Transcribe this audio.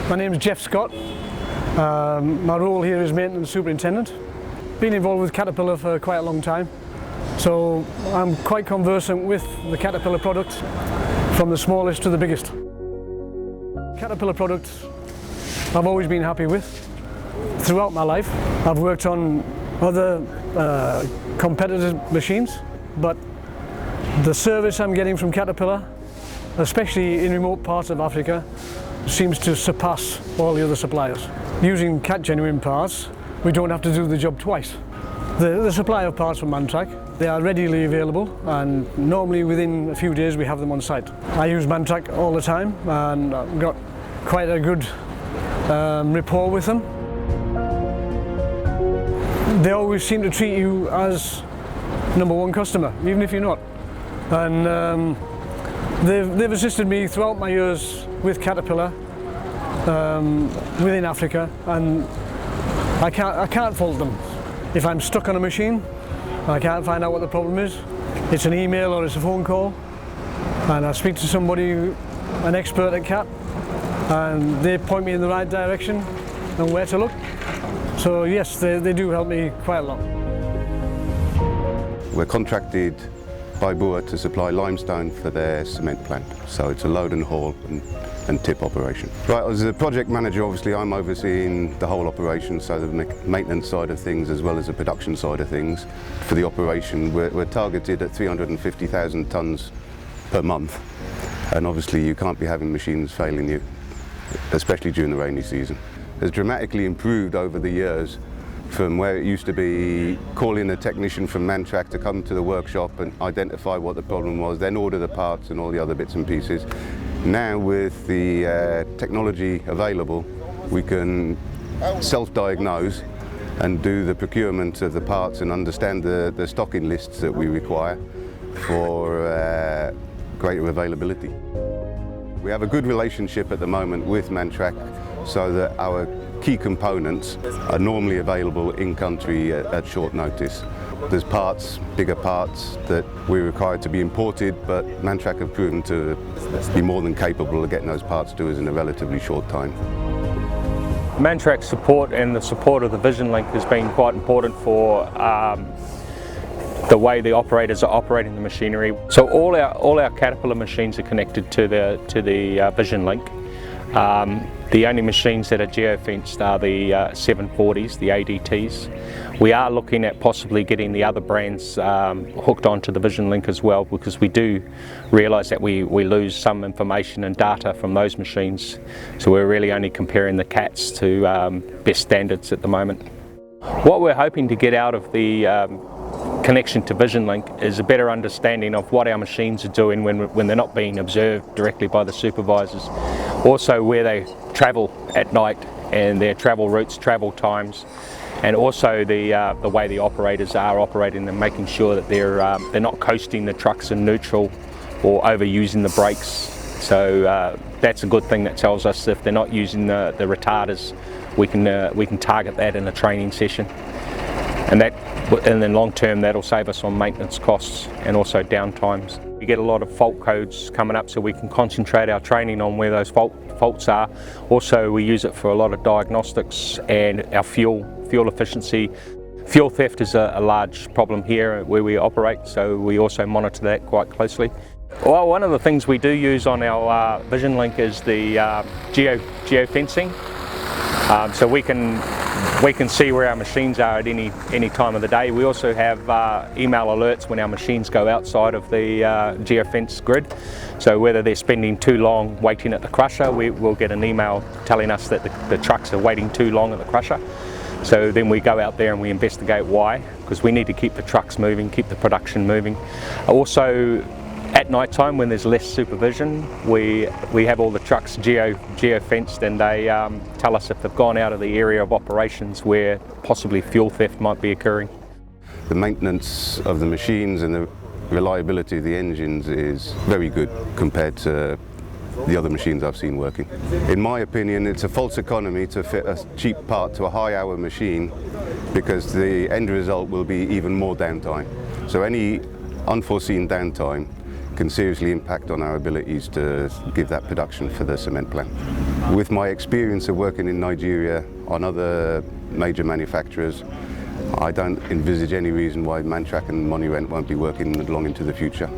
My name is Jeff Scott. My role here is maintenance superintendent. Been involved with Caterpillar for quite a long time, so I'm quite conversant with the Caterpillar products, from the smallest to the biggest. Caterpillar products I've always been happy with throughout my life. I've worked on other competitive machines, but the service I'm getting from Caterpillar, especially in remote parts of Africa, seems to surpass all the other suppliers. Using Cat Genuine parts, we don't have to do the job twice. The supply of parts from Mantrac, they are readily available, and normally within a few days we have them on site. I use Mantrac all the time and I've got quite a good rapport with them. They always seem to treat you as #1 customer, even if you're not. And they've assisted me throughout my years with Caterpillar within Africa, and I can't fault them. If I'm stuck on a machine, I can't find out what the problem is. It's an email or it's a phone call, and I speak to somebody, an expert at Cat, and they point me in the right direction and where to look. So yes, they do help me quite a lot. We're contracted by Boer to supply limestone for their cement plant, so it's a load and haul and tip operation. Right, as a project manager, obviously I'm overseeing the whole operation, so the maintenance side of things as well as the production side of things. For the operation, we're targeted at 350,000 tonnes per month, and obviously you can't be having machines failing you, especially during the rainy season. It's dramatically improved over the years, from where it used to be calling a technician from Mantrac to come to the workshop and identify what the problem was, then order the parts and all the other bits and pieces. Now with the technology available, we can self-diagnose and do the procurement of the parts and understand the stocking lists that we require for greater availability. We have a good relationship at the moment with Mantrac, so that our key components are normally available in country at short notice. There's parts, bigger parts, that we require to be imported, but Mantrac have proven to be more than capable of getting those parts to us in a relatively short time. Mantrac's support and the support of the Vision Link has been quite important for the way the operators are operating the machinery. So all our Caterpillar machines are connected to the Vision Link. The only machines that are geofenced are the 740s, the ADTs. We are looking at possibly getting the other brands hooked onto the Vision Link as well, because we do realise that we lose some information and data from those machines. So we're really only comparing the Cats to best standards at the moment. What we're hoping to get out of the connection to Vision Link is a better understanding of what our machines are doing when they're not being observed directly by the supervisors. Also where they travel at night and their travel routes, travel times, and also the way the operators are operating and making sure that they're not coasting the trucks in neutral or overusing the brakes. So that's a good thing. That tells us if they're not using the retarders, we can target that in a training session. And then long term, that'll save us on maintenance costs and also downtimes. We get a lot of fault codes coming up, so we can concentrate our training on where those faults are. Also, we use it for a lot of diagnostics and our fuel efficiency. Fuel theft is a large problem here where we operate, so we also monitor that quite closely. Well, one of the things we do use on our Vision Link is the geofencing. So we can see where our machines are at any time of the day. We also have email alerts when our machines go outside of the geofence grid. So whether they're spending too long waiting at the crusher, we'll get an email telling us that the trucks are waiting too long at the crusher. So then we go out there and we investigate why, because we need to keep the trucks moving, keep the production moving. Also, at night time, when there's less supervision, we have all the trucks geofenced, and they tell us if they've gone out of the area of operations where possibly fuel theft might be occurring. The maintenance of the machines and the reliability of the engines is very good compared to the other machines I've seen working. In my opinion, it's a false economy to fit a cheap part to a high-hour machine, because the end result will be even more downtime. So any unforeseen downtime can seriously impact on our abilities to give that production for the cement plant. With my experience of working in Nigeria on other major manufacturers, I don't envisage any reason why Mantrac and MonuRent won't be working long into the future.